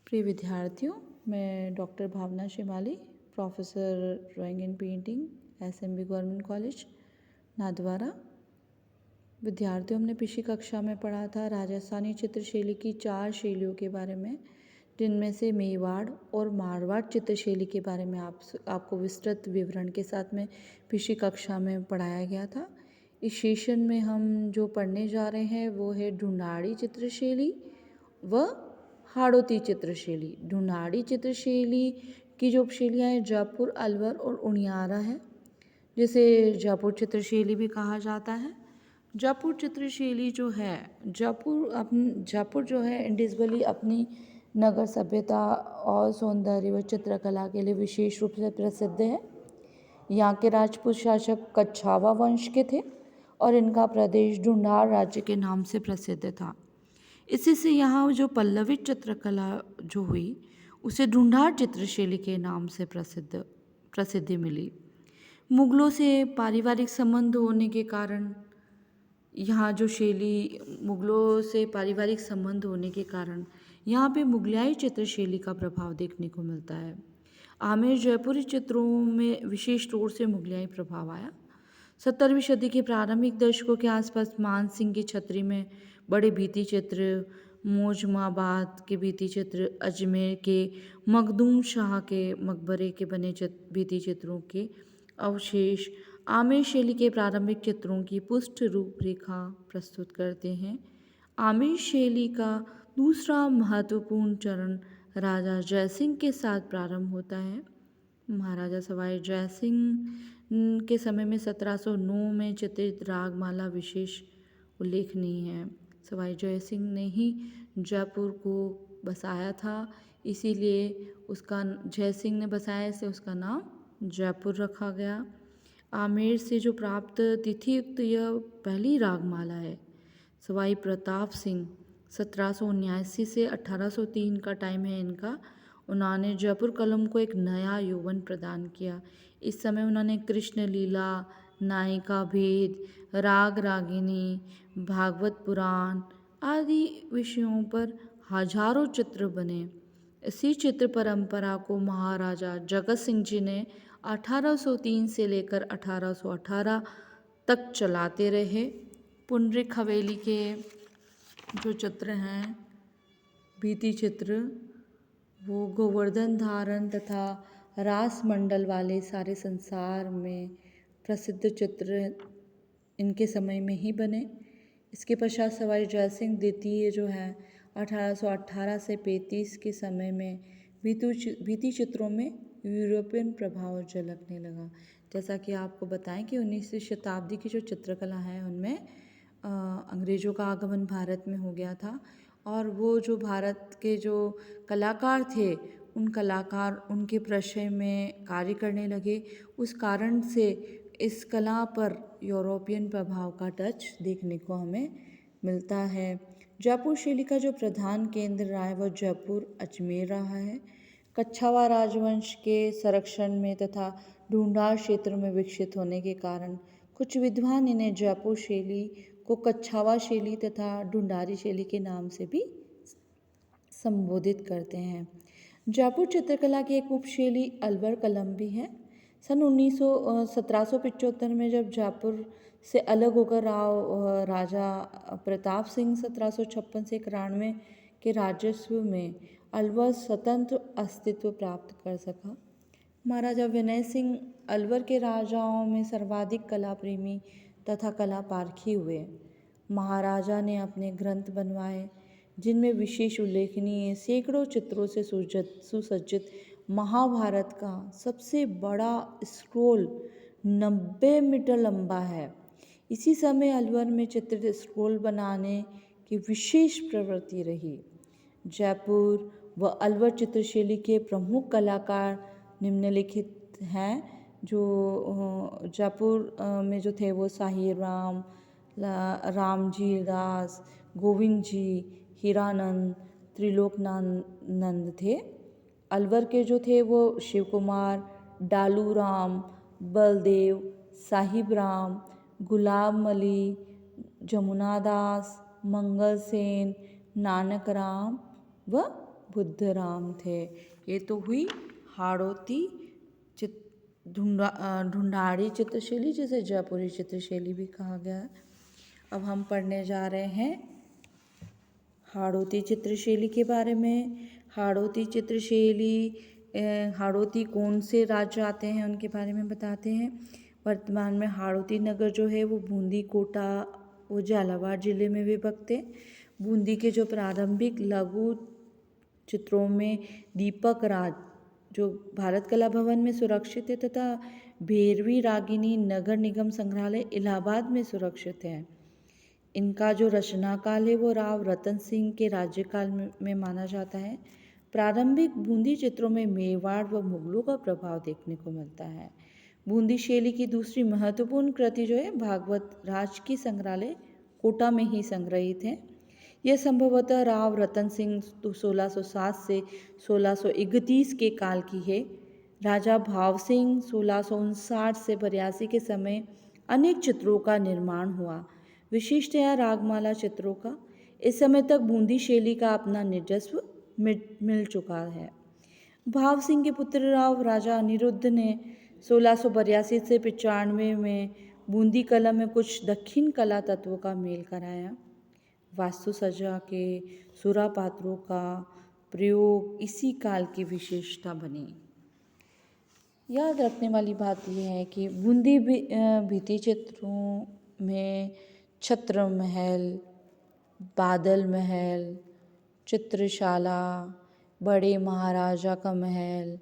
प्रिय विद्यार्थियों, मैं doctor Bhavna Shimali, professor drawing and painting, SMB government college Nathdwara. विद्यार्थियों, हमने पिछली कक्षा में पढ़ा था राजस्थानी चित्रशैली की 4 शैलियों के बारे में, जिनमें से मेवाड़ और मारवाड़ चित्रशैली के बारे में आपको विस्तृत विवरण के साथ में पिछली कक्षा में पढ़ाया गया था। इस सेशन में हम जो पढ़ने जा रहे हैं वो है ढूंढाड़ी चित्रशैली व हाड़ौती चित्रशैली। ढूंढाड़ी चित्रशैली की जो उपशैलियाँ हैं जयपुर, अलवर और उनियारा है, जिसे जयपुर चित्रशैली भी कहा जाता है। जयपुर चित्रशैली जो है, जयपुर जो है इंडिविजुअली अपनी नगर सभ्यता और सौंदर्य व चित्रकला के लिए विशेष रूप से प्रसिद्ध है। यहाँ के राजपूत शासक कच्छावा वंश के थे और इनका प्रदेश ढूंढाड़ राज्य के नाम से प्रसिद्ध था। इसी से यहाँ जो पल्लवी चित्रकला जो हुई उसे ढूंढाड़ चित्रशैली के नाम से प्रसिद्धि मिली। मुगलों से पारिवारिक संबंध होने के कारण यहाँ पे मुगलियाई चित्रशैली का प्रभाव देखने को मिलता है। आमेर जयपुरी चित्रों में विशेष तौर से मुगलियाई प्रभाव आया। 17वीं सदी के प्रारंभिक दशकों के आसपास मान सिंह की छतरी में बड़े भित्ति चित्र, मोजमाबाद के भित्ति चित्र, अजमेर के मखदूम शाह के मकबरे के बने भित्ति चित्रों के अवशेष आमेर शैली के प्रारंभिक चित्रों की पुष्ट रूपरेखा प्रस्तुत करते हैं। आमेर शैली का दूसरा महत्वपूर्ण चरण राजा जयसिंह के साथ प्रारंभ होता है। महाराजा सवाई जयसिंह के समय में 1709 में चित्रित रागमाला विशेष उल्लेखनीय है। सवाई जयसिंह ने ही जयपुर को बसाया था, इसीलिए जयसिंह ने बसाया से उसका नाम जयपुर रखा गया। आमेर से जो प्राप्त तिथियुक्त यह पहली रागमाला है। सवाई प्रताप सिंह 1779 से 1803 का टाइम है इनका। उन्होंने जयपुर कलम को एक नया यौवन प्रदान किया। इस समय उन्होंने कृष्ण लीला, नायिका भेद, राग रागिनी, भागवत पुराण आदि विषयों पर हजारों चित्र बने। इसी चित्र परंपरा को महाराजा जगत सिंह जी ने 1803 से लेकर 1818 तक चलाते रहे। पुंडरिक हवेली के जो चित्र हैं, भित्ति चित्र, वो गोवर्धन धारण तथा रास मंडल वाले सारे संसार में प्रसिद्ध चित्र इनके समय में ही बने। इसके पश्चात सवाई जयसिंह द्वितीय जो है 1818 से 35 के समय में भित्ति चित्रों में यूरोपियन प्रभाव झलकने लगा। जैसा कि आपको बताएं कि 19वीं शताब्दी की जो चित्रकला है उनमें अंग्रेज़ों का आगमन भारत में हो गया था और वो जो भारत के जो कलाकार थे उन कलाकार उनके प्रशय में कार्य करने लगे। उस कारण से इस कला पर यूरोपियन प्रभाव का टच देखने को हमें मिलता है। जयपुर शैली का जो प्रधान केंद्र रहा है वह जयपुर अजमेर रहा है। कच्छावा राजवंश के संरक्षण में तथा ढूंढाड़ क्षेत्र में विकसित होने के कारण कुछ विद्वान इन्हें जयपुर शैली को कच्छावा शैली तथा ढूंढारी शैली के नाम से भी संबोधित करते हैं। जयपुर चित्रकला की एक उपशैली अलवर कलम भी है। सन 1775 में जब जयपुर से अलग होकर राजा प्रताप सिंह 1756 से 91 के राजस्व में अलवर स्वतंत्र अस्तित्व प्राप्त कर सका। महाराजा विनय सिंह अलवर के राजाओं में सर्वाधिक कला प्रेमी तथा कला पारखी हुए। महाराजा ने अपने ग्रंथ बनवाए जिनमें विशेष उल्लेखनीय सैकड़ों चित्रों से सुसज्जित महाभारत का सबसे बड़ा स्क्रोल 90 मीटर लंबा है। इसी समय अलवर में चित्रित स्क्रोल बनाने की विशेष प्रवृत्ति रही। जयपुर व अलवर चित्रशैली के प्रमुख कलाकार निम्नलिखित हैं। जो जयपुर में जो थे वो साहिर राम, रामजी दास, गोविंद जी, हीरानंद, त्रिलोकनानंद थे। अलवर के जो थे वो शिव कुमार, डालू राम, बलदेव, साहिब राम, गुलाम अली, जमुना दास, मंगल सेन, नानक राम व बुद्ध राम थे। ये तो हुई हाड़ौती ढूंढाड़ी चित्रशैली, जिसे जयपुरी चित्रशैली भी कहा गया है। अब हम पढ़ने जा रहे हैं हाड़ौती चित्रशैली के बारे में। हाड़ौती चित्रशैली, हाड़ौती कौन से राज्य आते हैं उनके बारे में बताते हैं। वर्तमान में हाड़ौती नगर जो है वो बूंदी, कोटा वो झालावाड़ जिले में विभक्त है। बूंदी के जो प्रारंभिक लघु चित्रों में दीपक राज जो भारत कला भवन में सुरक्षित है तथा भैरवी रागिनी नगर निगम संग्रहालय इलाहाबाद में सुरक्षित है। इनका जो रचनाकाल है वो राव रतन सिंह के राज्यकाल में माना जाता है। प्रारंभिक बूंदी चित्रों में मेवाड़ व मुगलों का प्रभाव देखने को मिलता है। बूंदी शैली की दूसरी महत्वपूर्ण कृति जो है भागवत राजकीय संग्रहालय कोटा में ही संग्रहित है। यह संभवतः राव रतन सिंह 1607 से 1631 के काल की है। राजा भाव सिंह 1659 से 82 के समय अनेक चित्रों का निर्माण हुआ, विशिष्टतया रागमाला चित्रों का। इस समय तक बूंदी शैली का अपना निर्जस्व मिल चुका है। भाव सिंह के पुत्र राव राजा अनिरुद्ध ने 1682 से 95 में बूंदी कला में कुछ दक्षिण कला तत्वों का मेल कराया। वास्तु सज्जा के सुरा पात्रों का प्रयोग इसी काल की विशेषता बनी। याद रखने वाली बात यह है कि बूंदी भित्ति चित्रों में छत्र महल, बादल महल, चित्रशाला, बड़े महाराजा का महल,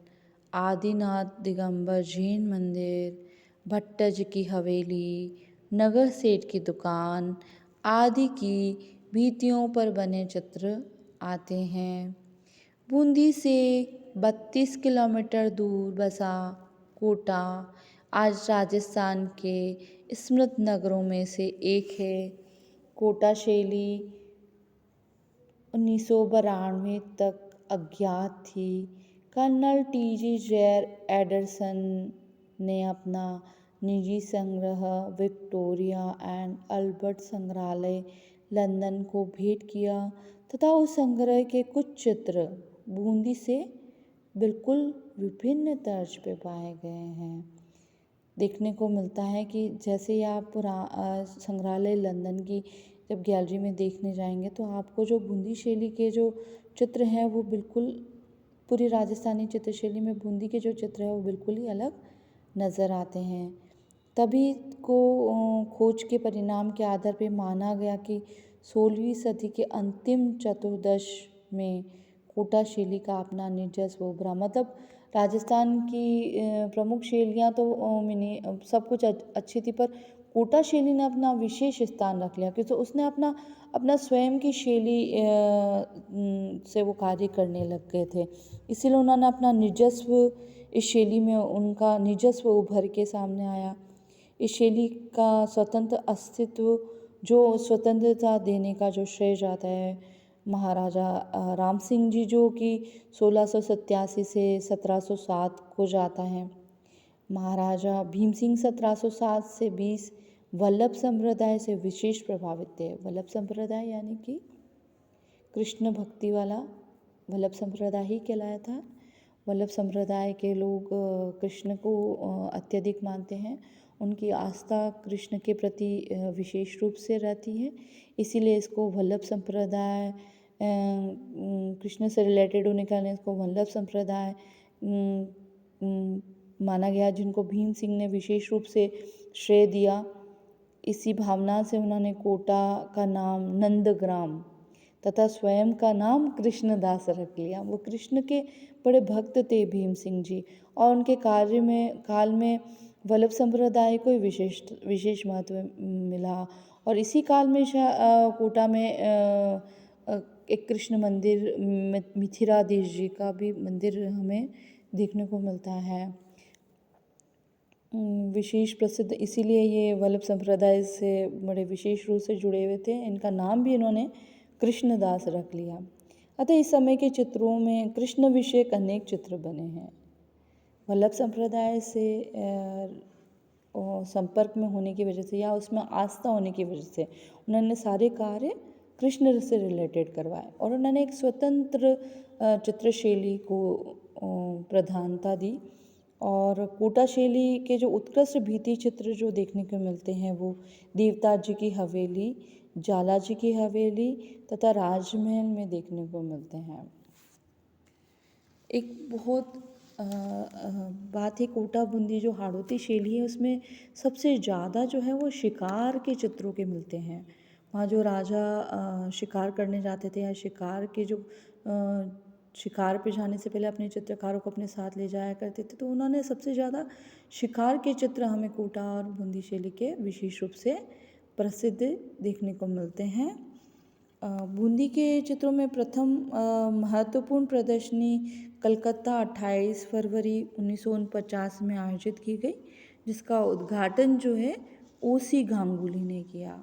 आदिनाथ दिगंबर जैन मंदिर, भट्टज की हवेली, नगर सेठ की दुकान आदि की भित्तियों पर बने चित्र आते हैं। बूंदी से 32 किलोमीटर दूर बसा कोटा आज राजस्थान के स्मृत नगरों में से एक है। कोटा शैली 1992 तक अज्ञात थी। Colonel T.G.. जेर एंडरसन ने अपना निजी संग्रह विक्टोरिया एंड अल्बर्ट संग्रहालय लंदन को भेंट किया तथा उस संग्रह के कुछ चित्र बूंदी से बिल्कुल विभिन्न तर्ज पे पाए गए हैं। देखने को मिलता है कि जैसे ही आप संग्रहालय लंदन की जब गैलरी में देखने जाएंगे तो आपको जो बूंदी शैली के जो चित्र हैं वो बिल्कुल पूरी राजस्थानी चित्रशैली में बूंदी के जो चित्र हैं वो बिल्कुल ही अलग नज़र आते हैं। तभी को खोज के परिणाम के आधार पर माना गया कि 16वीं सदी के अंतिम चतुर्दश में कोटा शैली का अपना निर्जस्व उभरा। मतलब राजस्थान की प्रमुख शैलियाँ तो सब कुछ अच्छी थी, पर कोटा शैली ने अपना विशेष स्थान रख लिया क्योंकि उसने अपना स्वयं की शैली से वो कार्य करने लग गए थे। इसीलिए उन्होंने अपना निर्जस्व, इस शैली में उनका निर्जस्व उभर के सामने आया। इस शैली का स्वतंत्र अस्तित्व, जो स्वतंत्रता देने का जो श्रेय जाता है महाराजा राम सिंह जी, जो कि 1687 से 1707 को जाता है। महाराजा भीम सिंह 1707 से 20 वल्लभ संप्रदाय से विशेष प्रभावित थे। वल्लभ संप्रदाय यानी कि कृष्ण भक्ति वाला वल्लभ संप्रदाय ही कहलाया था। वल्लभ संप्रदाय के लोग कृष्ण को अत्यधिक मानते हैं। उनकी आस्था कृष्ण के प्रति विशेष रूप से रहती है, इसीलिए इसको वल्लभ संप्रदाय, कृष्ण से रिलेटेड होने के कारण इसको वल्लभ संप्रदाय माना गया, जिनको भीम सिंह ने विशेष रूप से श्रेय दिया। इसी भावना से उन्होंने कोटा का नाम नंदग्राम तथा स्वयं का नाम कृष्णदास रख लिया। वो कृष्ण के बड़े भक्त थे भीम सिंह जी, और उनके काल में वल्लभ संप्रदाय को विशेष महत्व मिला। और इसी काल में कोटा में एक कृष्ण मंदिर, मिथिराधीश जी का भी मंदिर हमें देखने को मिलता है, विशेष प्रसिद्ध। इसीलिए ये वल्लभ संप्रदाय से बड़े विशेष रूप से जुड़े हुए थे। इनका नाम भी इन्होंने कृष्णदास रख लिया। अतः इस समय के चित्रों में कृष्ण विषयक अनेक चित्र बने हैं। वल्लभ संप्रदाय से संपर्क में होने की वजह से या उसमें आस्था होने की वजह से उन्होंने सारे कार्य कृष्ण से रिलेटेड करवाए और उन्होंने एक स्वतंत्र चित्रशैली को प्रधानता दी। और कोटा शैली के जो उत्कृष्ट भित्ति चित्र जो देखने को मिलते हैं वो देवता जी की हवेली, जाला जी की हवेली तथा राजमहल में देखने को मिलते हैं। एक बहुत बात है कोटा बूंदी जो हाड़ौती शैली है उसमें सबसे ज़्यादा जो है वो शिकार के चित्रों के मिलते हैं। वहाँ जो राजा शिकार करने जाते थे या शिकार के जो शिकार पे जाने से पहले अपने चित्रकारों को अपने साथ ले जाया करते थे, तो उन्होंने सबसे ज़्यादा शिकार के चित्र हमें कोटा और बूंदी शैली के विशेष रूप से प्रसिद्ध देखने को मिलते हैं। बूंदी के चित्रों में प्रथम महत्वपूर्ण प्रदर्शनी कलकत्ता 28 फरवरी 1949 में आयोजित की गई, जिसका उद्घाटन जो है ओसी गांगुली ने किया।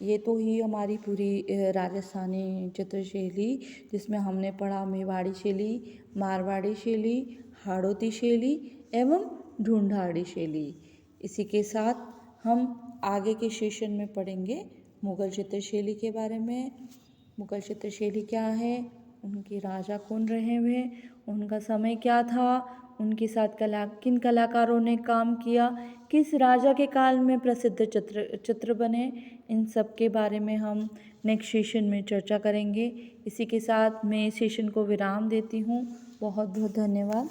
ये तो ही हमारी पूरी राजस्थानी चित्रशैली, जिसमें हमने पढ़ा मेवाड़ी शैली, मारवाड़ी शैली, हाड़ौती शैली एवं ढूंढाड़ी शैली। इसी के साथ हम आगे के सेशन में पढ़ेंगे मुगल चित्रशैली के बारे में। मुगल चित्रशैली क्या है, उनके राजा कौन रहे हुए, उनका समय क्या था, उनके साथ किन कलाकारों ने काम किया, किस राजा के काल में प्रसिद्ध चित्र बने, इन सब के बारे में हम नेक्स्ट सेशन में चर्चा करेंगे। इसी के साथ मैं इस सेशन को विराम देती हूँ। बहुत बहुत धन्यवाद।